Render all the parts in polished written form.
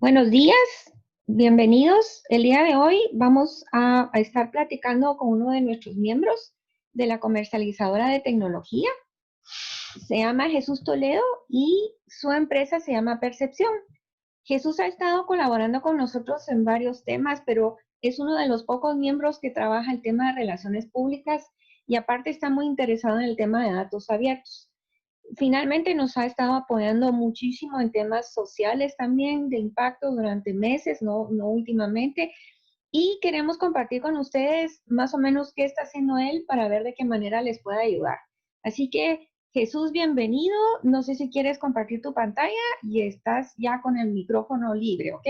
Buenos días, bienvenidos. El día de hoy vamos a estar platicando con uno de nuestros miembros de la comercializadora de tecnología. Se llama Jesús Toledo y su empresa se llama Percepción. Jesús ha estado colaborando con nosotros en varios temas, pero es uno de los pocos miembros que trabaja el tema de relaciones públicas y aparte está muy interesado en el tema de datos abiertos. Finalmente nos ha estado apoyando muchísimo en temas sociales también de impacto durante meses, no últimamente. Y queremos compartir con ustedes más o menos qué está haciendo él para ver de qué manera les puede ayudar. Así que Jesús, bienvenido. No sé si quieres compartir tu pantalla y estás ya con el micrófono libre, ¿ok?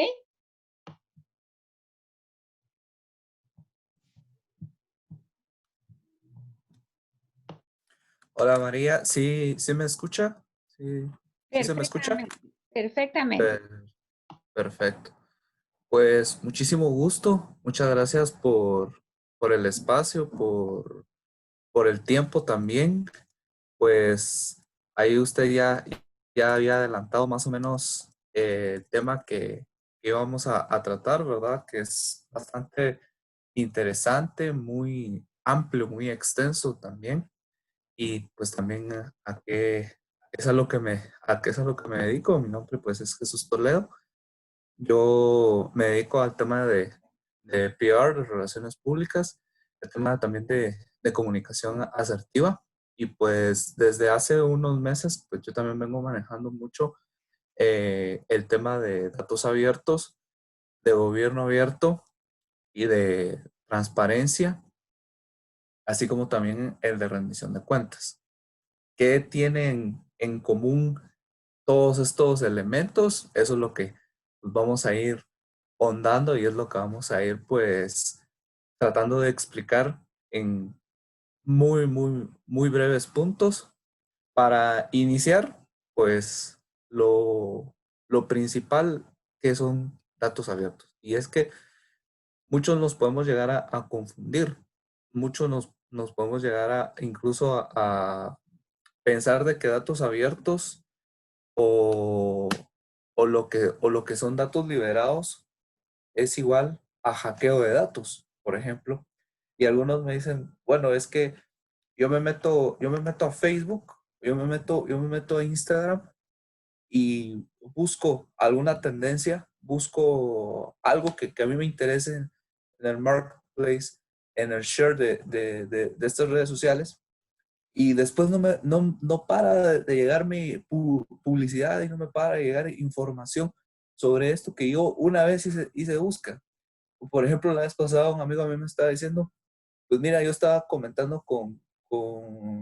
Hola María, ¿sí me escucha? ¿Sí se me escucha? Perfectamente, perfectamente. Per- Perfecto. Pues muchísimo gusto, muchas gracias por el espacio, por el tiempo también. Pues ahí usted ya había adelantado más o menos el tema que íbamos a tratar, ¿verdad? Que es bastante interesante, muy amplio, muy extenso también. Y pues también a qué es a lo que a qué es a lo que me dedico. Mi nombre pues es Jesús Toledo. Yo me dedico al tema de PR, de relaciones públicas, el tema también de comunicación asertiva. Y pues desde hace unos meses, pues yo también vengo manejando mucho el tema de datos abiertos, de gobierno abierto y de transparencia, así como también el de rendición de cuentas. ¿Qué tienen en común todos estos elementos? Eso es lo que pues, vamos a ir hondando y es lo que vamos a ir pues tratando de explicar en muy breves puntos. Para iniciar, pues lo principal que son datos abiertos. Y es que muchos nos podemos llegar a confundir, muchos nos podemos llegar a incluso a pensar de que datos abiertos o, o lo que son datos liberados es igual a hackeo de datos, por ejemplo. Y algunos me dicen, bueno, es que yo me meto a Facebook, yo me meto a Instagram y busco alguna tendencia, busco algo que a mí me interese en el marketplace, en el share de estas redes sociales y después no para de llegarme publicidad y no me para de llegar información sobre esto que yo una vez hice busca. Por ejemplo, la vez pasada un amigo a mí me estaba diciendo, pues mira, yo estaba comentando con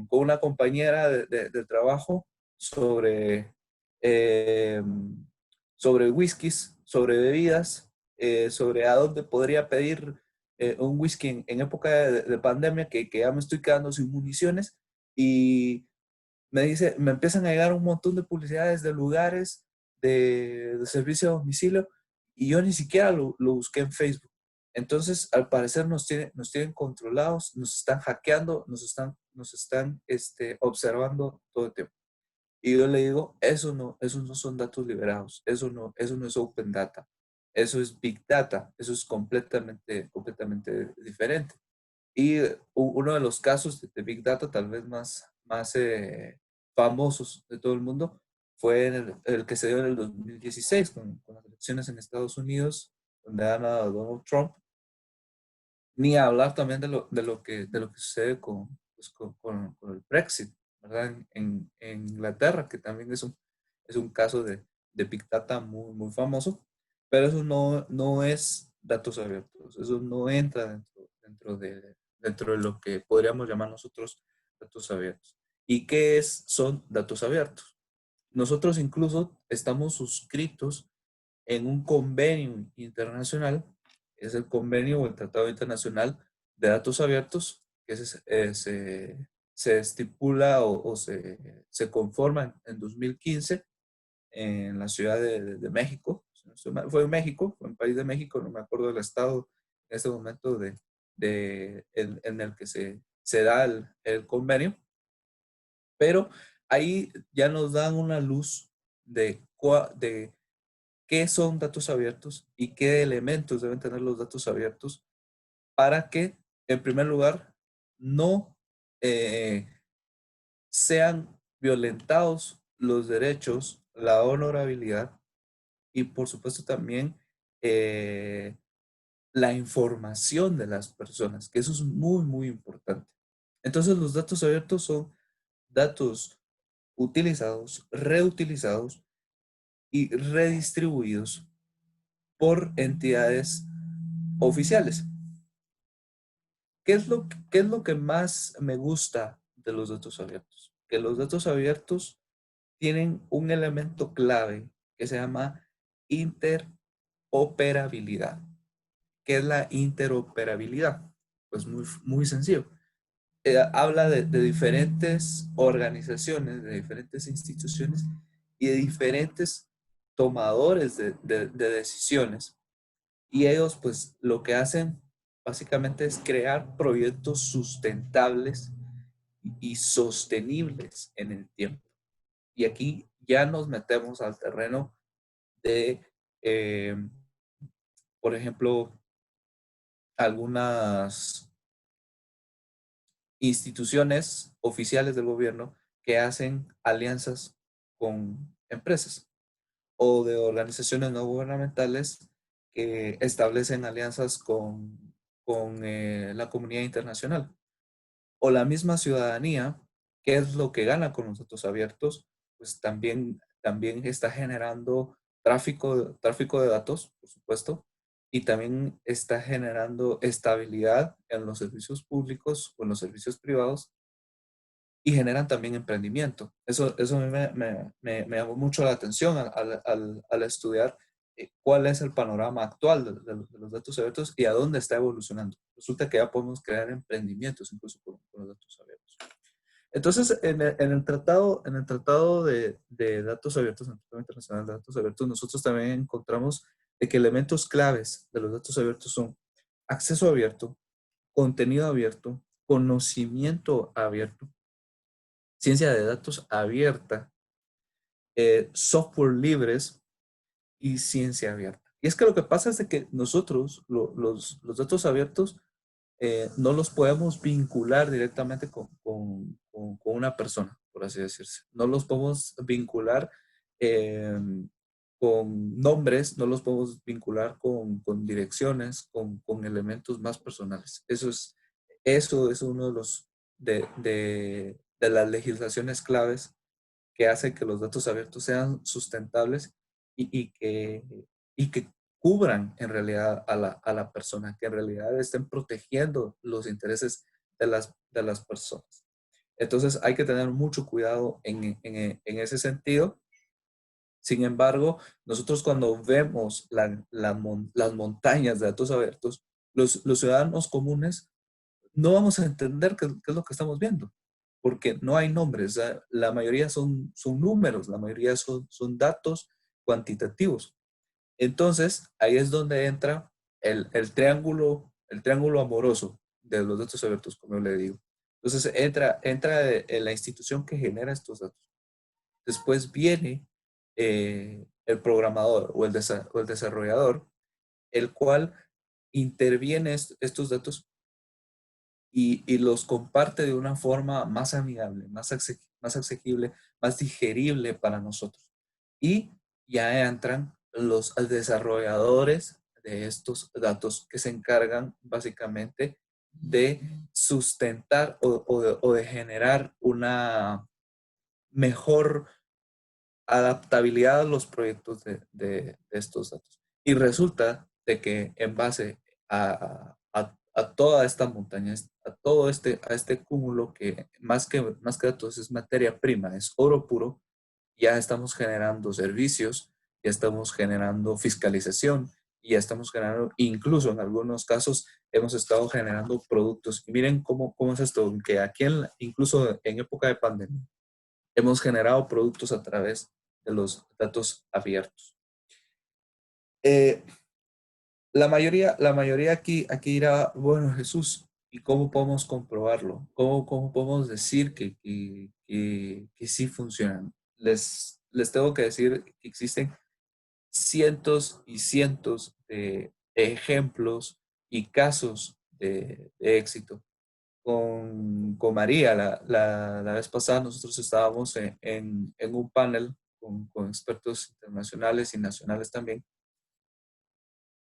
una compañera de trabajo sobre, eh, sobre whiskies, sobre bebidas, sobre a dónde podría pedir un whisky en época de pandemia, que ya me estoy quedando sin municiones y me dice, me empiezan a llegar un montón de publicidades de lugares de servicio a domicilio y yo ni siquiera lo busqué en Facebook. Entonces, al parecer nos tienen controlados, nos están hackeando, nos están observando todo el tiempo. Y yo le digo, esos no son datos liberados, eso no es open data, eso es big data, eso es completamente diferente. Y uno de los casos de Big Data tal vez más famosos de todo el mundo fue el que se dio en el 2016 con las elecciones en Estados Unidos, donde ha ganado Donald Trump. Ni hablar también de lo que sucede pues, con el Brexit, ¿verdad? En Inglaterra, que también es un caso de Big Data muy famoso, pero eso no es datos abiertos, eso no entra dentro de lo que podríamos llamar nosotros datos abiertos. ¿Y qué son datos abiertos? Nosotros incluso estamos suscritos en un convenio internacional, es el convenio o el Tratado Internacional de Datos Abiertos, que se estipula se conforma en 2015 en la Ciudad de México. Fue en México, fue en país de México, no me acuerdo del estado en este momento en el que se da el convenio, pero ahí ya nos dan una luz de qué son datos abiertos y qué elementos deben tener los datos abiertos para que, en primer lugar, no eh, sean violentados los derechos, la honorabilidad y, por supuesto, también eh, la información de las personas, que eso es muy, muy importante. Entonces, los datos abiertos son datos utilizados, reutilizados y redistribuidos por entidades oficiales. ¿Qué es lo que más me gusta de los datos abiertos? Que los datos abiertos tienen un elemento clave que se llama interoperabilidad. ¿Qué es la interoperabilidad? Pues muy, muy sencillo. Habla de diferentes organizaciones, de diferentes instituciones y de diferentes tomadores de decisiones. Y ellos, pues, lo que hacen básicamente es crear proyectos sustentables y sostenibles en el tiempo. Y aquí ya nos metemos al terreno de, eh, por ejemplo, algunas instituciones oficiales del gobierno que hacen alianzas con empresas o de organizaciones no gubernamentales que establecen alianzas con la comunidad internacional. O la misma ciudadanía, ¿qué es lo que gana con los datos abiertos? Pues también está generando tráfico de datos, por supuesto, y también está generando estabilidad en los servicios públicos o en los servicios privados y generan también emprendimiento. Eso a mí me llamó mucho la atención al estudiar cuál es el panorama actual de los datos abiertos y a dónde está evolucionando. Resulta que ya podemos crear emprendimientos incluso con los datos abiertos. Entonces, en el tratado de datos abiertos, en el Tratado Internacional de Datos Abiertos, nosotros también encontramos de que elementos claves de los datos abiertos son acceso abierto, contenido abierto, conocimiento abierto, ciencia de datos abierta, software libres y ciencia abierta. Y es que lo que pasa es de que nosotros, los datos abiertos, no los podemos vincular directamente con una persona, por así decirse. No los podemos vincular eh, con nombres, no los podemos vincular con direcciones, con elementos más personales. Eso es uno de los de las legislaciones claves que hace que los datos abiertos sean sustentables y que cubran en realidad a la persona, que en realidad estén protegiendo los intereses de las personas. Entonces hay que tener mucho cuidado en ese sentido. Sin embargo, nosotros cuando vemos las montañas de datos abiertos, los ciudadanos comunes no vamos a entender qué es lo que estamos viendo, porque no hay nombres. La mayoría son números, la mayoría son datos cuantitativos. Entonces, ahí es donde entra el triángulo amoroso de los datos abiertos, como yo le digo. Entonces, entra en la institución que genera estos datos. Después viene el programador o el desarrollador, el cual interviene estos datos y los comparte de una forma más amigable, más asequible, más digerible para nosotros. Y ya entran los desarrolladores de estos datos que se encargan básicamente de sustentar o de generar una mejor adaptabilidad a los proyectos de estos datos. Y resulta de que en base a toda esta montaña, a todo a este cúmulo que más que datos es materia prima, es oro puro, ya estamos generando servicios, ya estamos generando fiscalización y ya estamos generando, incluso en algunos casos, hemos estado generando productos. Y miren cómo es esto, que aquí incluso en época de pandemia, hemos generado productos a través de los datos abiertos. Eh, la mayoría aquí dirá, bueno, Jesús, ¿y cómo podemos comprobarlo? Cómo podemos decir que sí funcionan? Les tengo que decir que existen cientos y cientos de ejemplos y casos de éxito. Con María, la vez pasada nosotros estábamos en un panel con expertos internacionales y nacionales también,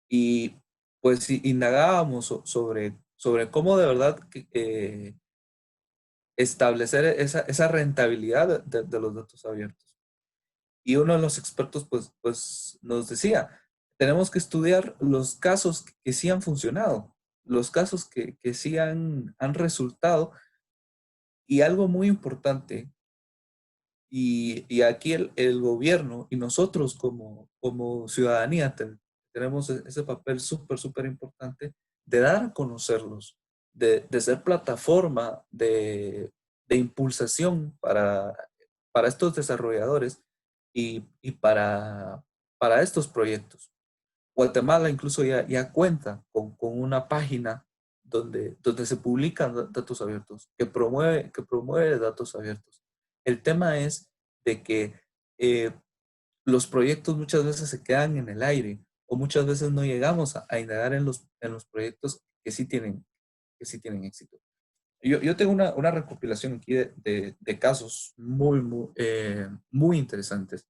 y pues indagábamos sobre cómo de verdad establecer esa rentabilidad de los datos abiertos. Y uno de los expertos pues nos decía, tenemos que estudiar los casos que sí han funcionado, los casos que sí han resultado, y algo muy importante, y aquí el gobierno y nosotros como ciudadanía tenemos ese papel súper importante de dar a conocerlos, de ser plataforma de impulsación para estos desarrolladores y para estos proyectos. Guatemala incluso ya cuenta con una página donde se publican datos abiertos, que promueve datos abiertos. El tema es de que eh, los proyectos muchas veces se quedan en el aire o muchas veces no llegamos a indagar en los proyectos que sí tienen éxito. Yo tengo una recopilación aquí de casos muy interesantes.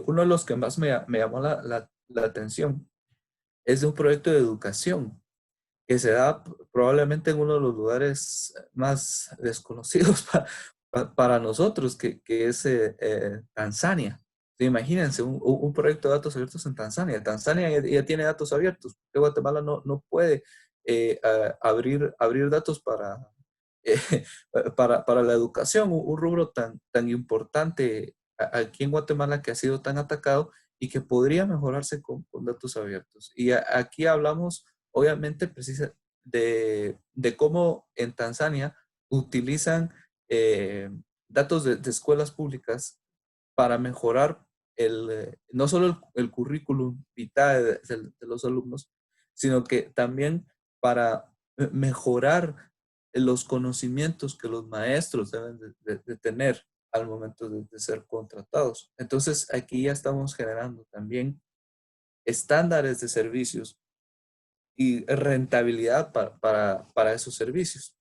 Uno de los que más me llamó la atención es de un proyecto de educación que se da probablemente en uno de los lugares más desconocidos para nosotros, que es Tanzania. Sí, imagínense, un proyecto de datos abiertos en Tanzania. Tanzania ya tiene datos abiertos, porque Guatemala no puede abrir datos eh, para la educación, un rubro tan importante aquí en Guatemala, que ha sido tan atacado y que podría mejorarse con datos abiertos. Y aquí hablamos, obviamente, de cómo en Tanzania utilizan datos de escuelas públicas para mejorar no solo el currículum vitae de los alumnos, sino que también para mejorar los conocimientos que los maestros deben de tener al momento de ser contratados. Entonces, aquí ya estamos generando también estándares de servicios y rentabilidad para esos servicios.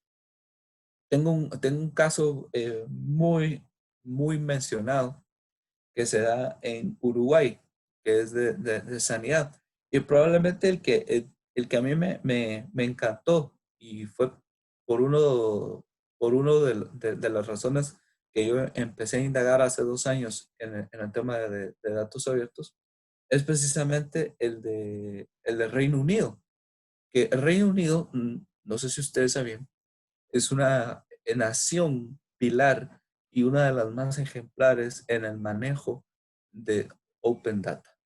Tengo un caso muy mencionado que se da en Uruguay, que es de sanidad. Y probablemente el que a mí me encantó y fue por uno de las razones que yo empecé a indagar hace 2 años en el tema de datos abiertos, es precisamente el de Reino Unido. Que el Reino Unido, no sé si ustedes sabían, es una nación pilar y una de las más ejemplares en el manejo de Open Data.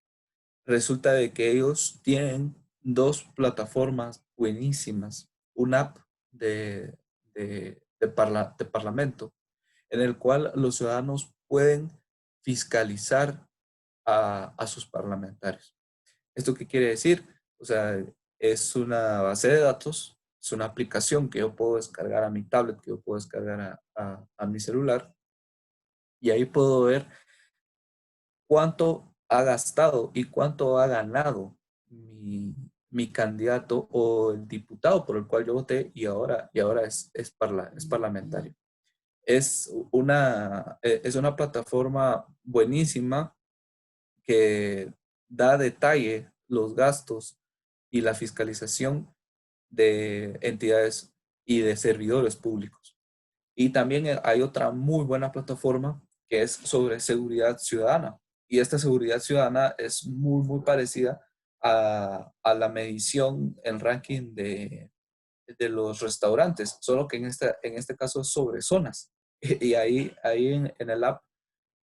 Resulta de que ellos tienen dos plataformas buenísimas, una app de parlamento, en el cual los ciudadanos pueden fiscalizar a sus parlamentarios. ¿Esto qué quiere decir? O sea, es una base de datos, es una aplicación que yo puedo descargar a mi tablet, que yo puedo descargar a mi celular, y ahí puedo ver cuánto ha gastado y cuánto ha ganado mi candidato o el diputado por el cual yo voté y ahora es parlamentario. Es una plataforma buenísima que da detalle los gastos y la fiscalización de entidades y de servidores públicos. Y también hay otra muy buena plataforma que es sobre seguridad ciudadana. Y esta seguridad ciudadana es muy parecida a la medición, el ranking de los restaurantes, solo que en este caso es sobre zonas. Y ahí en el app,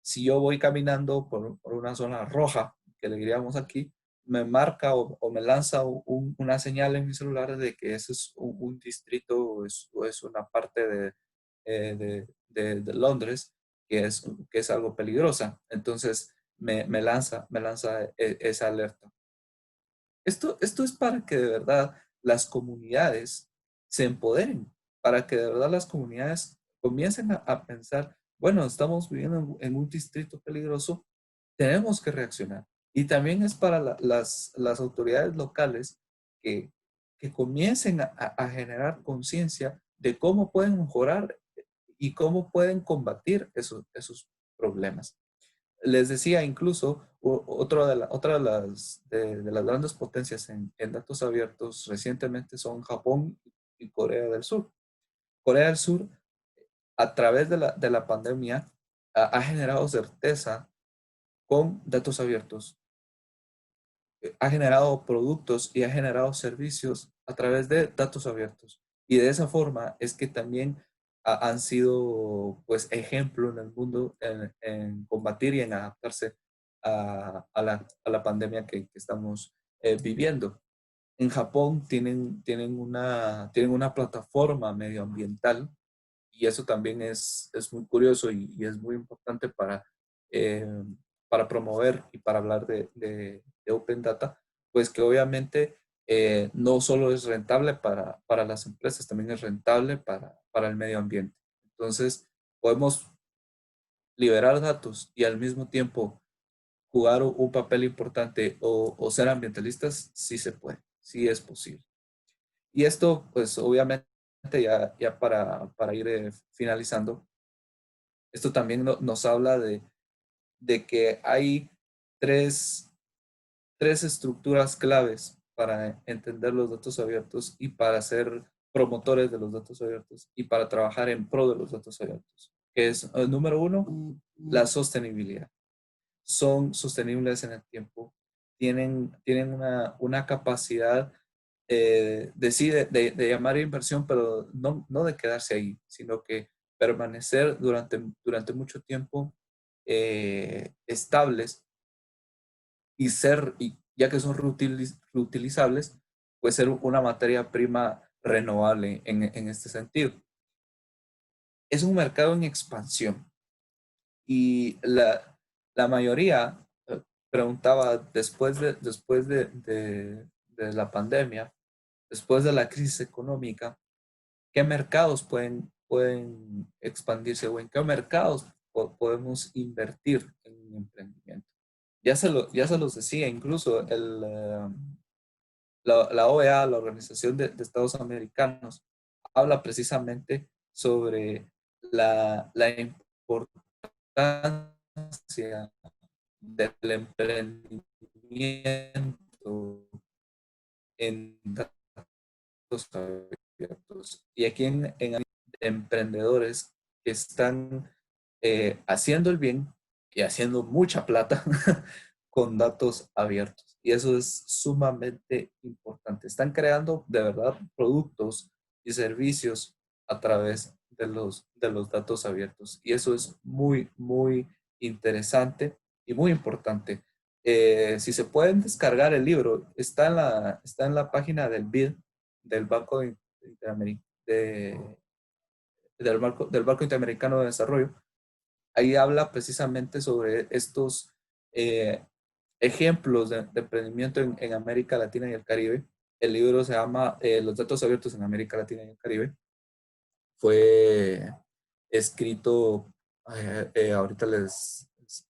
si yo voy caminando por una zona roja, que le diríamos aquí, me marca o me lanza una señal en mi celular de que ese es un distrito o es una parte de Londres que es algo peligrosa. Entonces me lanza esa alerta. Esto es para que de verdad las comunidades se empoderen, para que de verdad las comunidades comiencen a pensar, bueno, estamos viviendo en un distrito peligroso, tenemos que reaccionar. Y también es para las autoridades locales que, que comiencen a generar conciencia de cómo pueden mejorar y cómo pueden combatir esos problemas. Les decía incluso, otra de las grandes potencias en datos abiertos recientemente son Japón y Corea del Sur. Corea del Sur, a través de la pandemia, ha generado certeza con datos abiertos, ha generado productos y ha generado servicios a través de datos abiertos. Y de esa forma es que también han sido, pues, ejemplo en el mundo en combatir y en adaptarse a la pandemia que estamos viviendo. En Japón tienen una plataforma medioambiental, y eso también es muy curioso y es muy importante eh, para promover y para hablar de Open Data, pues que obviamente no solo es rentable para las empresas, también es rentable para el medio ambiente. Entonces, podemos liberar datos y al mismo tiempo jugar un papel importante o ser ambientalistas, sí se puede, sí es posible. Y esto, pues obviamente, ya para ir finalizando, esto también nos habla de que hay tres, tres estructuras claves para entender los datos abiertos y para ser promotores de los datos abiertos y para trabajar en pro de los datos abiertos, que es, número uno, la sostenibilidad. Son sostenibles en el tiempo, tienen una capacidad sí, de llamar inversión, pero no de quedarse ahí, sino que permanecer durante mucho tiempo estables y ya que son reutilizables, pues ser una materia prima renovable en este sentido. Es un mercado en expansión y la mayoría preguntaba después de la pandemia, después de la crisis económica, qué mercados pueden expandirse o en qué mercados podemos invertir en emprendimiento. Ya se los decía, incluso la OEA, la Organización de Estados Americanos, habla precisamente sobre la importancia del emprendimiento en datos abiertos. Y aquí en emprendedores que están haciendo el bien y haciendo mucha plata con datos abiertos. Y eso es sumamente importante. Están creando de verdad productos y servicios a través de los datos abiertos. Y eso es muy, muy interesante y muy importante. Si se pueden descargar el libro, está en la página del BID, del Banco del Banco Interamericano de Desarrollo. Ahí habla precisamente sobre estos eh, ejemplos de emprendimiento en América Latina y el Caribe. El libro se llama Los datos abiertos en América Latina y el Caribe. Fue escrito, ahorita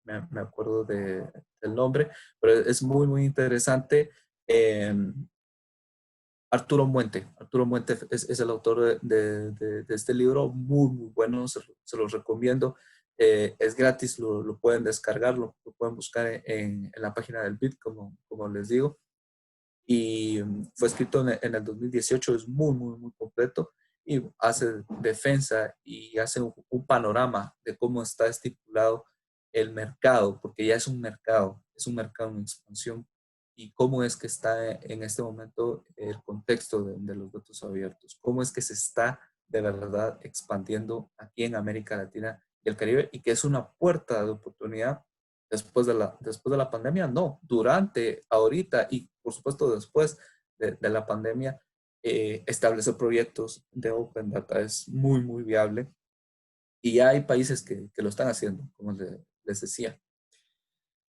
me acuerdo del nombre, pero es muy, muy interesante. Eh, Arturo Muente es el autor de este libro, muy, muy bueno, se los recomiendo. Es gratis, lo pueden descargar, lo pueden buscar en la página del BID, como les digo. Y fue escrito en el 2018, es muy, muy, muy completo y hace defensa y hace un panorama de cómo está estipulado el mercado, porque ya es un mercado en expansión y cómo es que está en este momento el contexto de los datos abiertos, cómo es que se está de verdad expandiendo aquí en América Latina y el Caribe y que es una puerta de oportunidad después de la pandemia, no, durante, ahorita y por supuesto después de la pandemia, establecer proyectos de Open Data es muy, muy viable y ya hay países que lo están haciendo, como les decía.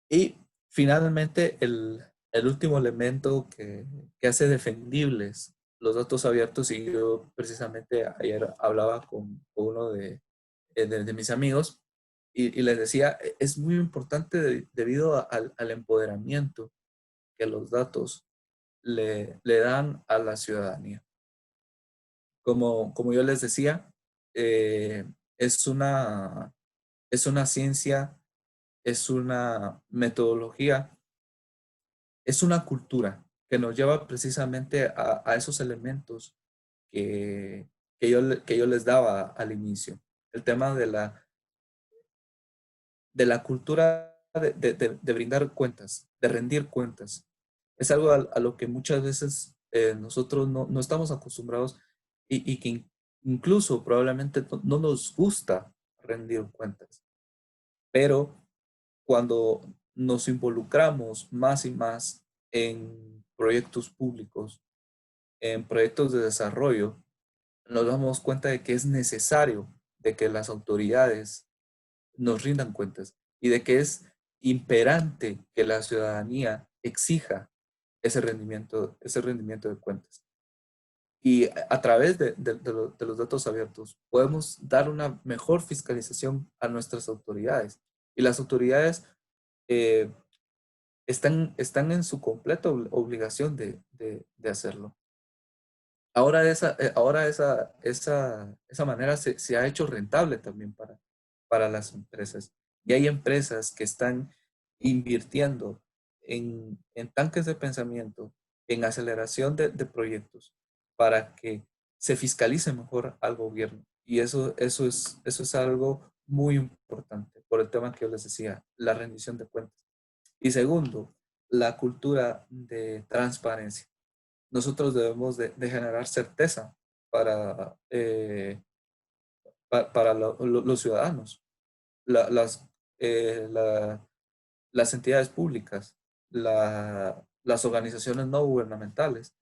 Y finalmente, el último elemento que hace defendibles los datos abiertos, y yo precisamente ayer hablaba con uno de mis amigos, y les decía, es muy importante debido al empoderamiento que los datos le dan a la ciudadanía. Como yo les decía, eh, es una, es una ciencia, es una metodología, es una cultura que nos lleva precisamente a esos elementos que, que yo les daba al inicio. El tema de la cultura de brindar cuentas, de rendir cuentas. Es algo a lo que muchas veces nosotros no estamos acostumbrados y que incluso probablemente no nos gusta rendir cuentas. Pero cuando nos involucramos más y más en proyectos públicos, en proyectos de desarrollo, nos damos cuenta de que es necesario de que las autoridades nos rindan cuentas y de que es imperante que la ciudadanía exija ese rendimiento de cuentas. Y a través de los datos abiertos podemos dar una mejor fiscalización a nuestras autoridades. Y las autoridades eh, están en su completa obligación de hacerlo. Ahora esa manera se ha hecho rentable también para las empresas. Y hay empresas que están invirtiendo en tanques de pensamiento, en aceleración de proyectos, para que se fiscalice mejor al gobierno. Y eso es algo muy importante por el tema que yo les decía, la rendición de cuentas. Y segundo, la cultura de transparencia. Nosotros debemos de generar certeza para, para los ciudadanos, la- las, eh, la- las entidades públicas, las organizaciones no gubernamentales,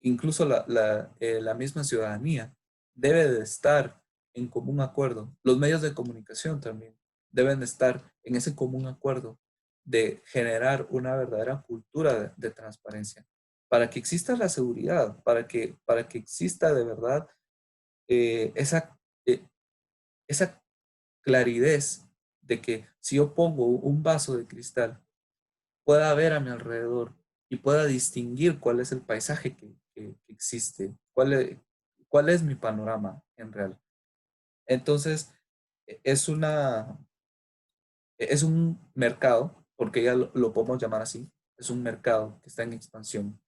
incluso la misma ciudadanía debe de estar en común acuerdo. Los medios de comunicación también deben de estar en ese común acuerdo de generar una verdadera cultura de transparencia para que exista la seguridad, para que exista de verdad eh, esa, eh, esa claridad de que si yo pongo un vaso de cristal, pueda ver a mi alrededor y pueda distinguir cuál es el paisaje que existe, cuál es mi panorama en real. Entonces, es es un mercado, porque ya lo podemos llamar así, es un mercado que está en expansión.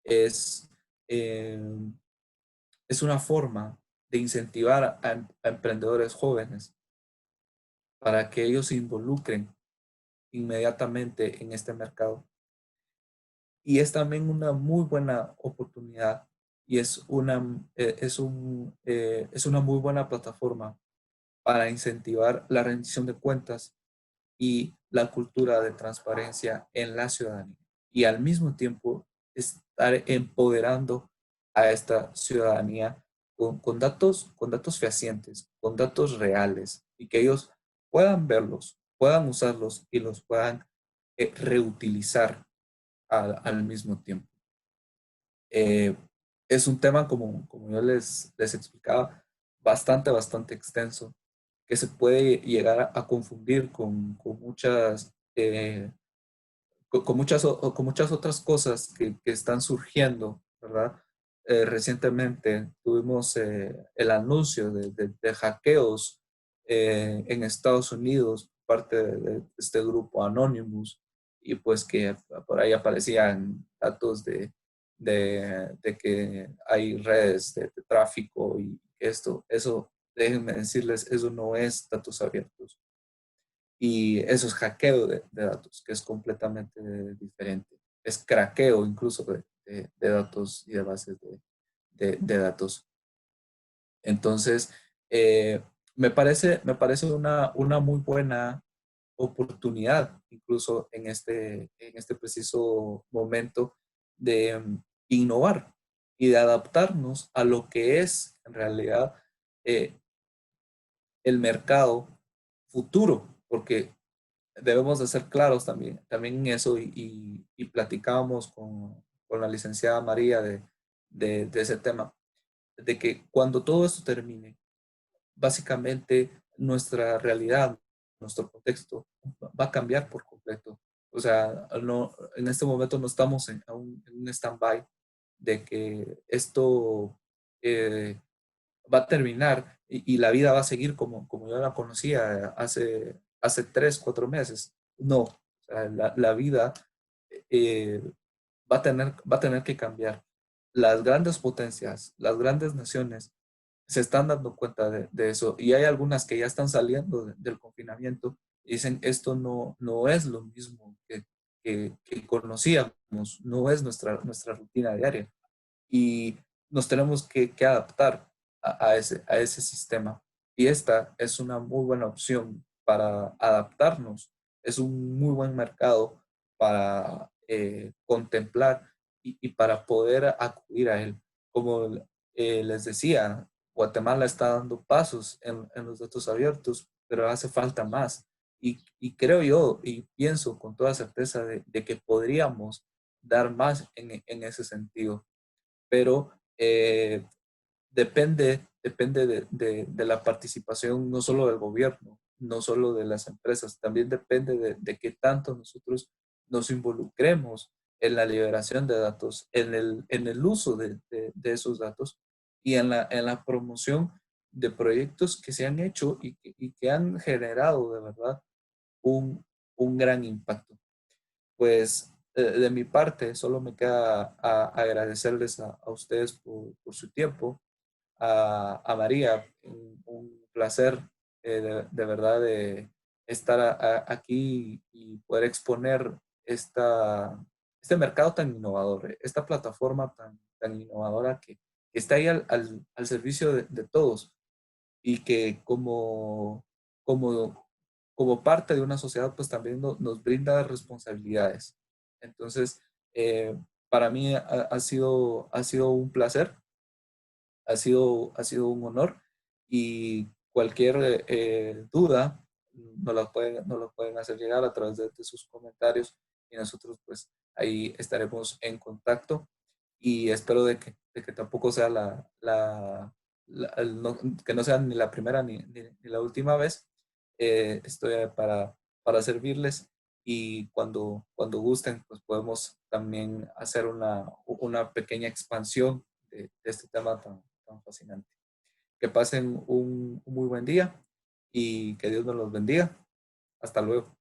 Es, eh, es una forma de incentivar a emprendedores jóvenes para que ellos se involucren inmediatamente en este mercado. Y es también una muy buena oportunidad y es una muy buena plataforma para incentivar la rendición de cuentas y la cultura de transparencia en la ciudadanía. Y al mismo tiempo estar empoderando a esta ciudadanía con datos fehacientes, con datos reales y que ellos puedan verlos, puedan usarlos y los puedan reutilizar al mismo tiempo. Eh, es un tema, como yo les explicaba, bastante extenso, que se puede llegar a confundir con muchas, con muchas otras cosas que están surgiendo, ¿verdad? Recientemente tuvimos el anuncio de hackeos en Estados Unidos, parte de este grupo Anonymous, y pues que por ahí aparecían datos de que hay redes de tráfico y eso, déjenme decirles, eso no es datos abiertos. Y eso es hackeo de datos, que es completamente diferente. Es craqueo incluso de datos y de bases de datos. Entonces, eh, me parece una muy buena oportunidad, incluso en este preciso momento, de innovar y de adaptarnos a lo que es en realidad eh, el mercado futuro, porque debemos de ser claros también en eso y platicábamos con la licenciada María de ese tema, de que cuando todo esto termine, básicamente nuestra realidad, nuestro contexto va a cambiar por completo. O sea, no, en este momento no estamos en un stand-by de que esto va a terminar y la vida va a seguir como yo la conocía hace 3, 4 meses. No, o sea, la vida eh, va a tener que cambiar. Las grandes potencias, las grandes naciones se están dando cuenta de eso y hay algunas que ya están saliendo del confinamiento y dicen esto no es lo mismo que conocíamos, no es nuestra rutina diaria y nos tenemos que adaptar a ese sistema. Y esta es una muy buena opción para adaptarnos. Es un muy buen mercado para contemplar y para poder acudir a él. Como les decía, Guatemala está dando pasos en los datos abiertos, pero hace falta más. Y creo yo y pienso con toda certeza de que podríamos dar más en ese sentido, pero depende de la participación no solo del gobierno, no solo de las empresas, también depende de qué tanto nosotros nos involucremos en la liberación de datos, en el uso de esos datos y en la promoción de proyectos que se han hecho y que han generado de verdad un, un gran impacto. Pues de mi parte, solo me queda agradecerles a ustedes por su tiempo, a María, un placer de verdad de estar aquí y poder exponer este mercado tan innovador, esta plataforma tan innovadora que está ahí al servicio de todos y que como, como parte de una sociedad, pues también nos brinda responsabilidades. Entonces, para mí ha sido un placer, ha sido un honor y cualquier duda nos la pueden hacer llegar a través de sus comentarios y nosotros pues ahí estaremos en contacto y espero de que tampoco sea que no sea ni la primera ni la última vez. Estoy para servirles y cuando gusten, pues podemos también hacer una pequeña expansión de este tema tan fascinante. Que pasen un muy buen día y que Dios nos los bendiga. Hasta luego.